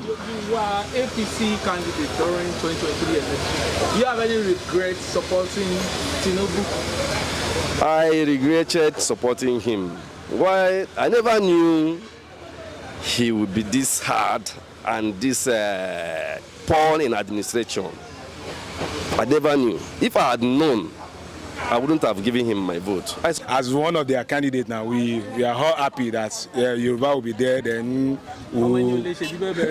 You were APC candidate during 2023 election. Do you have any regrets supporting Tinubu? I regretted supporting him. Why? I never knew he would be this hard and this poor in administration. I never knew. If I had known, I wouldn't have given him my vote. As one of their candidates now, we are all happy that Yoruba will be there. Then Gavi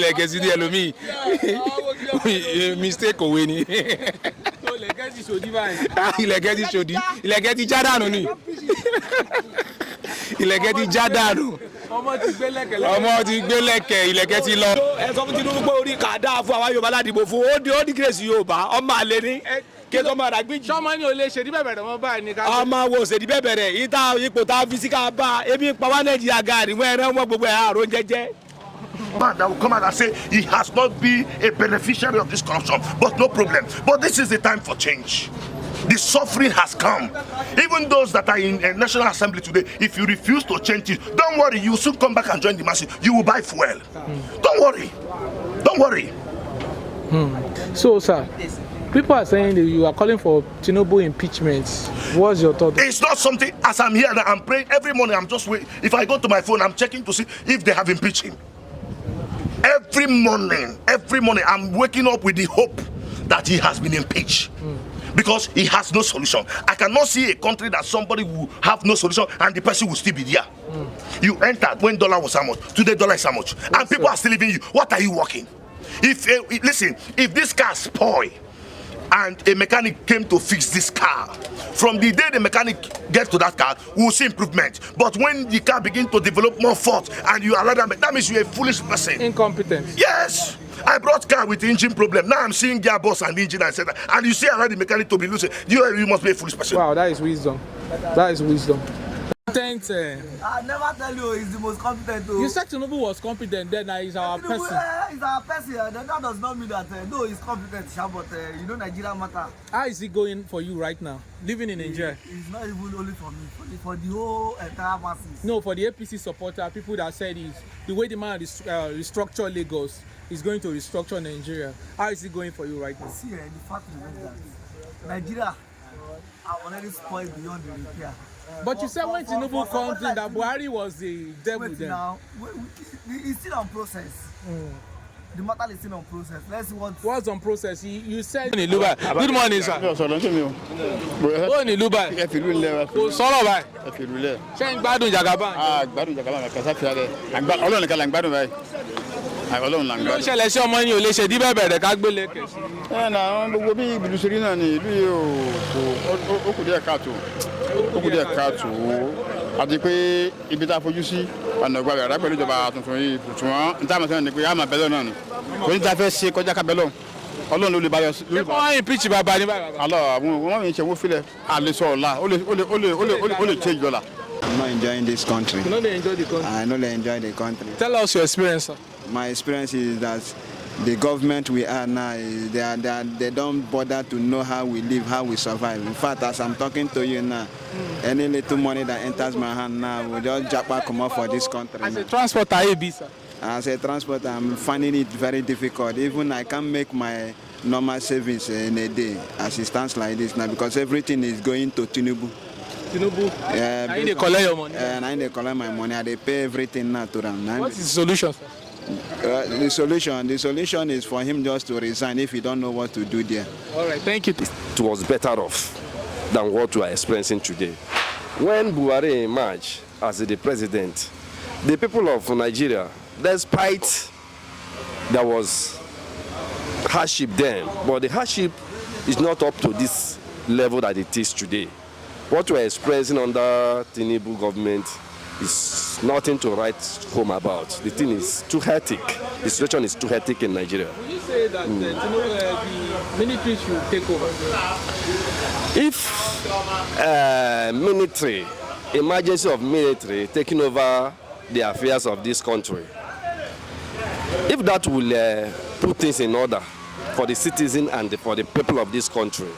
legacy mistake Oweni. Legacy Shodi. Legacy Jadano ni. Legacy Jadano. Ọmọ ti gbé lẹ̀kẹ̀ ilẹ̀kẹ̀ ti lọ. Ẹ sọ fún Tinubu pé orí kà dáa fún àwọn Yorùbá láti dìbò fún ó di kírèsì Yorùbá ọmọ àlè ní kéjọ máa dàgbé jù. Sọ́mọ ni ò lè ṣèdí bẹ̀bẹ̀rẹ̀ mọ́ báyìí ní ká. Ọmọ wo ṣèdí bẹ̀bẹ̀rẹ̀ ìta ipò tá a fi sí ká bá ebi pa wá Nàìjíríà gàrí wọ́n ẹran wọn gbogbo ẹ̀ àrùn jẹjẹ. Man that will come out and say he has not been a beneficiary of this corruption, but no problem. But this is the time for change. The suffering has come. Even those that are in a National Assembly today, if you refuse to change it, don't worry, you will soon come back and join the masses. You will buy fuel. Don't worry. Don't worry. So, sir, people are saying that you are calling for Tinubu impeachment. What's your thought? It's not something, as I'm here, I'm praying every morning, I'm just waiting. If I go to my phone, I'm checking to see if they have impeached him. Every morning, I'm waking up with the hope that he has been impeached. Because he has no solution. I cannot see a country that somebody will have no solution and the person will still be there. You entered when dollar was how much? Today dollar is how much? And people are still leaving you. What are you working? Listen, if this car spoil and a mechanic came to fix this car, from the day the mechanic gets to that car, we will see improvement. But when the car begins to develop more fault and you allow that means you're a foolish person. Incompetent. Yes. I brought car with engine problem. Now I'm seeing gearbox and engine and etc. And you see already the mechanic to be losing. You must be a foolish person. Wow, that is wisdom. That is wisdom. Thanks. I never tell you he's the most competent. You said Tinubu was competent, then he's our person. He's our person. Then that does not mean that no, he's competent, but you know Nigeria matter. How is it going for you right now, living in Nigeria? It's not even only for me, for the whole entire masses. No, for the APC supporter, people that said the way the man restructured Lagos is going to restructure Nigeria. How is it going for you right now? See, the fact remains that Nigeria are already spoiled beyond the repair. But you said when Tinubu comes in that Buhari was the devil then. Now, it's still on process. The matter is still on process. Let's see what's on process. You said good morning, sir. Ó ní Luba. Kò sọ̀rọ̀ báyìí. Ṣé ń gbádùn Jagaban? Gbádùn Jagaban kasa fi ale. Ọlọ́run nìkan la ń gbádùn báyìí. Ọlọ́run la ń gbádùn. Ó ṣẹlẹ̀ sí ọmọ yín ò lè ṣe dí bẹ̀bẹ̀ rẹ̀ ká gbélé kẹ̀sí. Na gbogbo bí ìbìlúsori náà ni ìlú yìí ó kù díẹ̀ káàtó. Ó kù díẹ̀ káàtó. Àti pé ibi tá a fojú sí ọ̀nà ìgbà rẹ̀ pẹ̀lú ìjọba tuntun yìí ṣùgbọ́n níta àmọ̀ sẹ́yìn ni pé a máa bẹ́lọ̀ náà ni. Kò ní ta fẹ́ ṣe kọjá ká bẹ́lọ̀. Ọlọ́run ló lè báyọ̀. Ṣé kò wọ́n impeach bàbá ní báyìí? Àlọ́ àwọn wọ́n mi ń ṣe wọ́n filẹ̀ àlesọ̀ ọ̀la ó lè change dọ́là. I'm not enjoying this country. You know they enjoy the country? I know they enjoy the country. Tell us your experience, sir. My experience is that the government we are now, they don't bother to know how we live, how we survive. In fact, as I'm talking to you now, any little money that enters my hand now will just japa come up for this country. As a transporter, sir? As a transporter, I'm finding it very difficult. Even I can't make my normal savings in a day as it stands like this now because everything is going to Tinubu. Tinubu? I need to collect your money. I need to collect my money. I pay everything now to them. What is the solution, sir? The solution is for him just to resign if he don't know what to do there. All right, thank you. It was better off than what we are experiencing today. When Buhari emerged as the president, the people of Nigeria, despite there was hardship then, but the hardship is not up to this level that it is today. What we are experiencing under Tinubu government is nothing to write home about. The thing is too hectic. The situation is too hectic in Nigeria. Would you say that the military should take over? If military, emergency of military taking over the affairs of this country, if that will put things in order for the citizen and for the people of this country,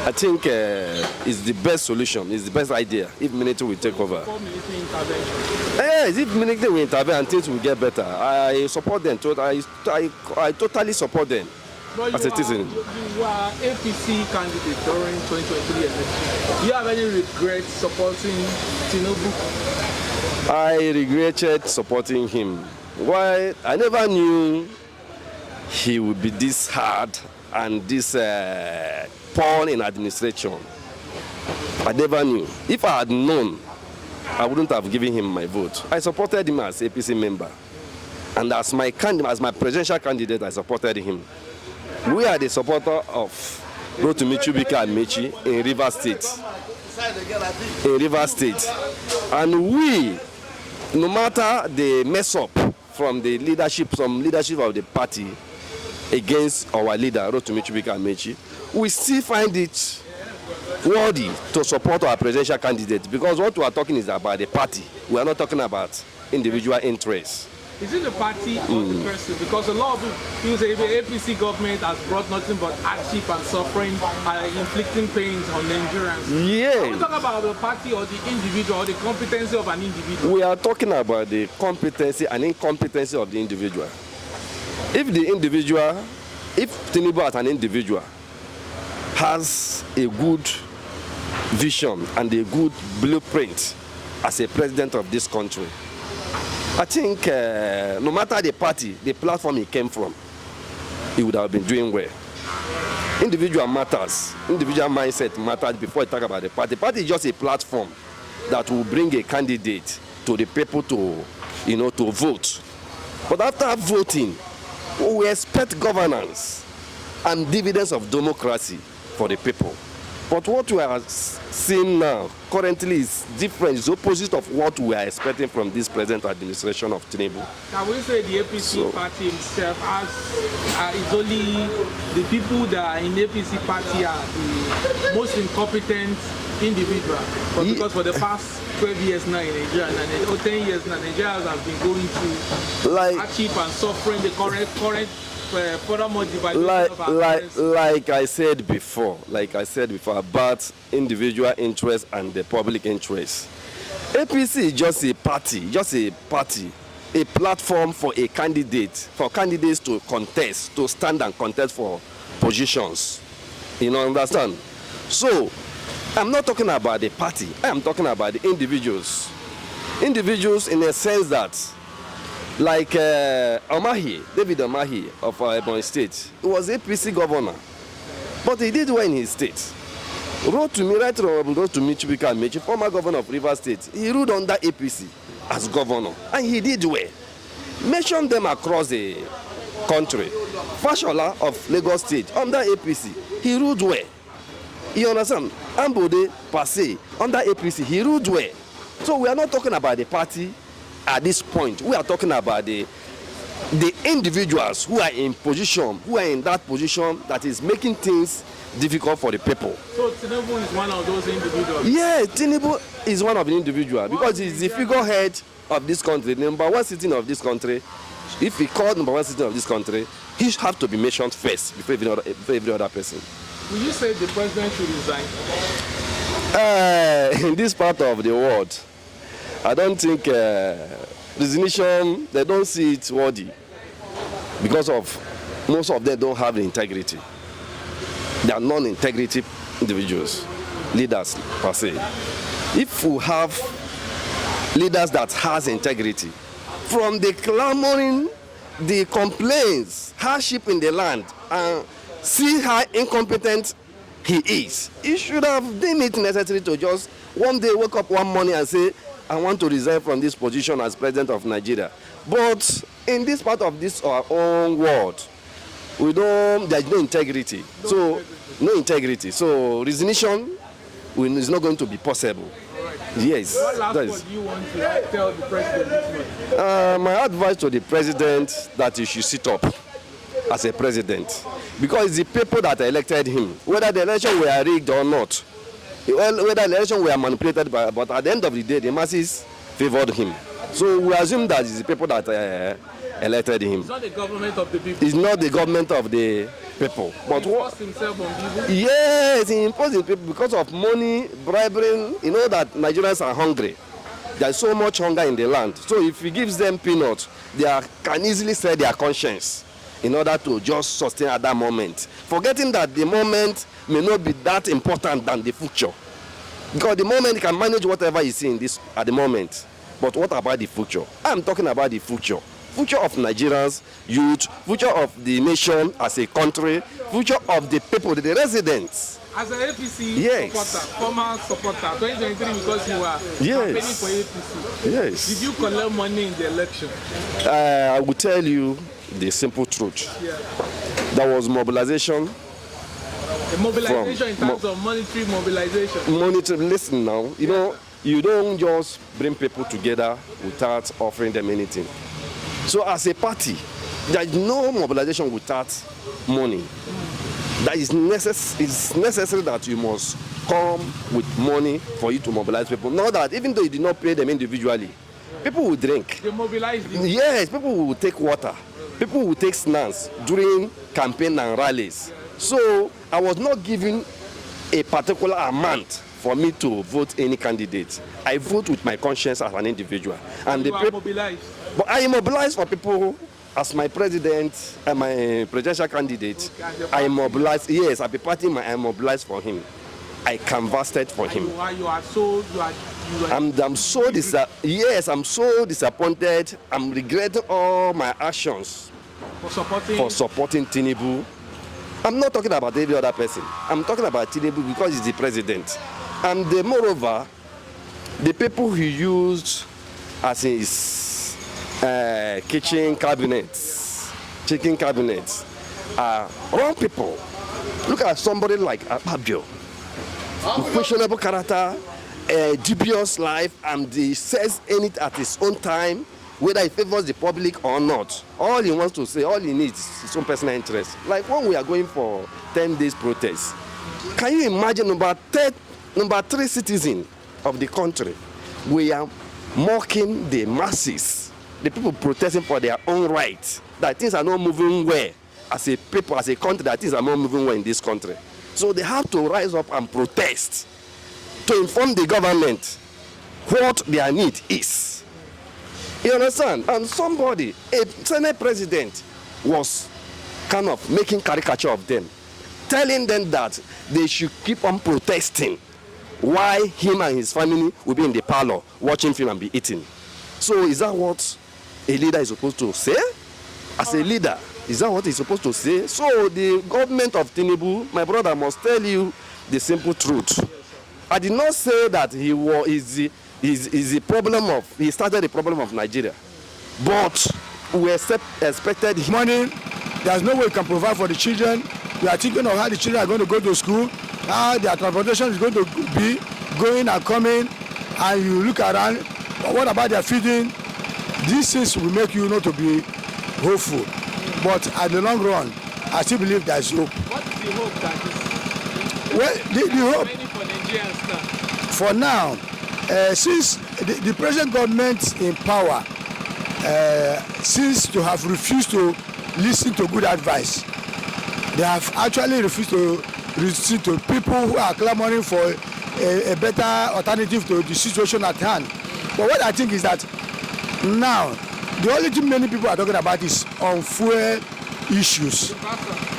I think it's the best solution, it's the best idea if military will take over. For military intervention. Yes, if military will intervene and things will get better, I support them. I totally support them But as a citizen. You were APC candidate during 2023 election. Do you have any regrets supporting Tinubu? I regretted supporting him. Why? I never knew he would be this hard and this poor in administration. I never knew. If I had known, I wouldn't have given him my vote. I supported him as APC member. And as my presidential candidate, I supported him. We are the supporter of Rotimi and Mechi in Rivers State. In Rivers State. And we, no matter the mess up from the leadership, some leadership of the party against our leader, Rotimi and Mechi, we still find it worthy to support our presidential candidate, because what we are talking is about the party. We are not talking about individual interests. Is it the party or the person? Because a lot of people say the APC government has brought nothing but hardship and suffering and inflicting pains on Nigerians. Yeah. Are we talking about the party or the individual or the competency of an individual? We are talking about the competency and incompetency of the individual. If Tinubu as an individual has a good vision and a good blueprint as a president of this country, I think no matter the party, the platform he came from, he would have been doing well. Individual matters, individual mindset matters before you talk about the party. The party is just a platform that will bring a candidate to the people to vote. But after voting, we expect governance and dividends of democracy for the people. But what we are seeing now currently is different. It's opposite of what we are expecting from this present administration of Tinubu. Can we say the APC party itself is only the people that are in the APC party are the most incompetent individual? But because for the past 12 years now in Nigeria, and 10 years now, Nigerians have been going through hardship and suffering the current furthermore devaluation of our like I said before about individual interest and the public interest. APC is just a party, a platform for candidates to contest, to stand and contest for positions. You understand? So I'm not talking about the party, I am talking about the individuals. Individuals in a sense that, like David Omahi of Ebonyi State, he was APC governor, but he did well in his state. Rotimi, former governor of Rivers State, he ruled under APC as governor, and he did well. Mention them across the country. Fashola of Lagos State, under APC, he ruled well. You understand? Ambode Passe, under APC, he ruled well. So we are not talking about the party at this point. We are talking about the individuals who are in that position that is making things difficult for the people. So Tinubu is one of those individuals? Yeah, Tinubu is one of the individuals because he's the figurehead of this country, the number one citizen of this country. If he called number one citizen of this country, he should have to be mentioned first before every other person. Will you say the president should resign? In this part of the world, I don't think resignation, they don't see it worthy because of most of them don't have the integrity. They are non-integrity individuals, leaders per se. If we have leaders that has integrity, from the clamoring, the complaints, hardship in the land, and see how incompetent he is, he should have deemed it necessary to just one day wake up one morning and say, I want to resign from this position as president of Nigeria. But in this part of this our own world, there's no integrity. No integrity. So resignation is not going to be possible. Yes. What last word do you want to tell the president this morning? My advice to the president that he should sit up as a president, because it's the people that elected him, whether the election were rigged or not, whether the election were manipulated but at the end of the day, the masses favored him. So we assume that it's the people that elected him. It's not the government of the people. It's not the government of the people. But He what? forced himself on people. Yes, he imposed his people because of money, bribery. You know that Nigerians are hungry. There's so much hunger in the land. So if he gives them peanuts, can easily sell their conscience in order to just sustain at that moment. Forgetting that the moment may not be that important than the future. Because the moment he can manage whatever he's in this at the moment. But what about the future? I'm talking about the future. Future of Nigerians, youth, future of the nation as a country, future of the people, the residents. As an APC Yes. supporter, former supporter, 2023 because you were campaigning for APC. Yes. Did you collect money in the election? I will tell you the simple truth. Yeah. There was mobilization. The mobilization in terms of monetary mobilization. Listen now, you know, you don't just bring people together without offering them anything. So as a party, there is no mobilization without money. That is it's necessary that you must come with money for you to mobilize people. Not that even though you did not pay them individually, people will drink. They mobilized you. Yes, people will take water. People will take snacks during campaign and rallies. So I was not given a particular amount for me to vote any candidate. I vote with my conscience as an individual. And You are mobilized. But I mobilize for people as my president and my presidential candidate. Okay, I mobilize. Yes, at the party, I mobilized for him. I canvassed for him. I'm so disappointed. I'm regretting all my actions for supporting Tinubu. I'm not talking about every other person. I'm talking about Tinubu because he's the president. And moreover, the people he used as his kitchen cabinets are wrong people. Look at somebody like Fabio, questionable character, dubious life, and he says anything at his own time, whether he favors the public or not. All he wants to say, all he needs is his own personal interest. Like when we are going for 10 days protest, can you imagine number 3 citizen of the country, we are mocking the masses, the people protesting for their own rights, that things are not moving well as a people, as a country, that things are not moving well in this country. So they have to rise up and protest to inform the government what their need is. You understand? And somebody, a Senate president, was kind of making caricature of them, telling them that they should keep on protesting while him and his family will be in the parlor watching film and be eating. So is that what a leader is supposed to say? As a leader, is that what he's supposed to say? So the government of Tinubu, my brother, must tell you the simple truth. I did not say that he started the problem of Nigeria, but we expected money. There's no way you can provide for the children. You are thinking of how the children are going to go to school, how their transportation is going to be going and coming, and you look around, what about their feeding? These things will make you not to be hopeful. But at the long run, I still believe there is hope. What is the hope that is? Well, the hope For Nigerians now. for now, since the present government in power seems to have refused to listen to good advice. They have actually refused to listen to people who are clamoring for a better alternative to the situation at hand. But what I think is that now, the only thing many people are talking about is on fuel issues.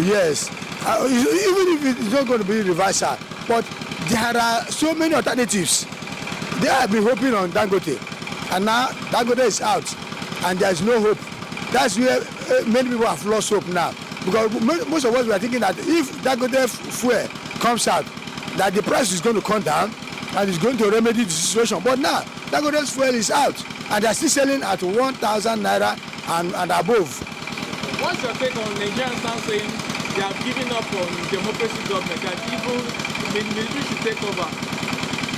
Yes, even if it's not going to be reversal, but there are so many alternatives. They have been hoping on Dangote, and now Dangote is out, and there is no hope. That's where many people have lost hope now, because most of us were thinking that if Dangote fuel comes out, that the price is going to come down and it's going to remedy the situation. But now Dangote's fuel is out, and they are still selling at 1,000 naira and above. What's your take on Nigerians now saying they have given up on democracy government, that even the military should take over?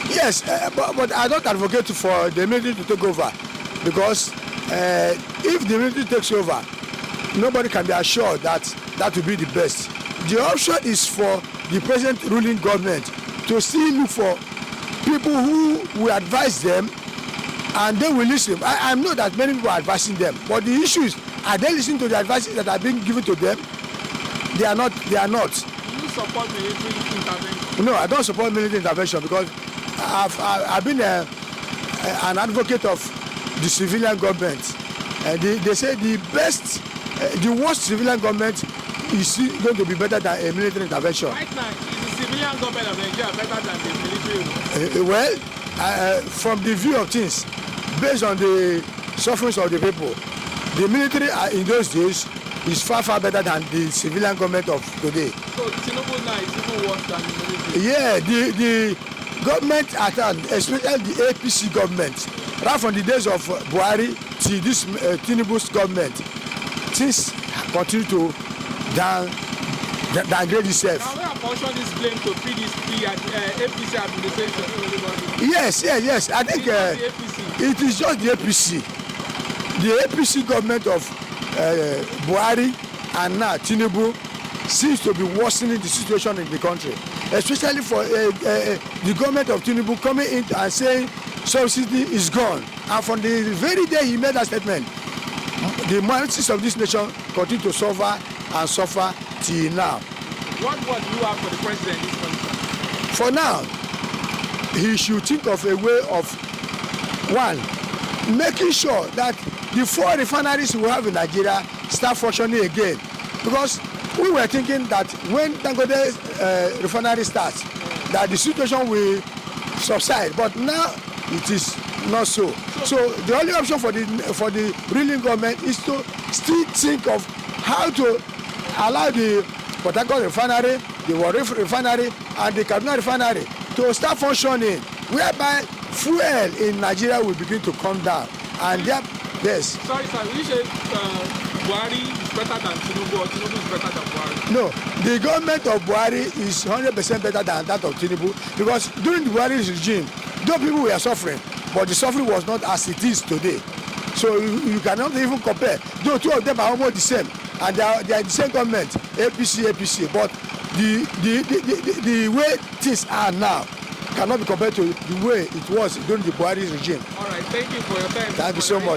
Yes, but I don't advocate for the military to take over, because if the military takes over, nobody can be assured that that will be the best. The option is for the present ruling government to still look for people who will advise them, and they will listen. I know that many people are advising them, but the issue is Are they listening to the advices that are being given to them? They are not. They are not. Do you support military intervention? No, I don't support military intervention because I've been an advocate of the civilian government. They say the worst civilian government is going to be better than a military intervention. Right now, is the civilian government of Nigeria better than the military? From the view of things, based on the sufferings of the people, the military in those days is far better than the civilian government of today. So Tinubu now is even worse than the military? Yeah, the government at hand, especially the APC government, right from the days of Buhari to this Tinubu's government, things continue to downgrade itself. Now, we have portioned this blame to PDP and APC administration. Yes. I think it is just the APC. The APC government of Buhari and now Tinubu seems to be worsening the situation in the country, especially for the government of Tinubu coming in and saying subsidy is gone. And from the very day he made that statement, the masses of this nation continue to suffer till now. What do you have for the president in this country? For now, he should think of a way of, one, making sure that the 4 refineries we have in Nigeria start functioning again. Because we were thinking that when Dangote refinery starts, that the situation will subside. But now it is not so. So the only option for the ruling government is to still think of how to allow the Port Harcourt refinery, the Warri refinery, and the Kaduna refinery to start functioning, whereby fuel in Nigeria will begin to come down. And yes. Sorry, sir. Will you say Buhari is better than Tinubu or Tinubu is better than Buhari? No, the government of Buhari is 100% better than that of Tinubu, because during the Buhari's regime, though people were suffering, but the suffering was not as it is today. So you cannot even compare. Though two of them are almost the same, and they are the same government, APC. But the way things are now cannot be compared to the way it was during the Buhari's regime. All right, thank you for your time. Thank you so much.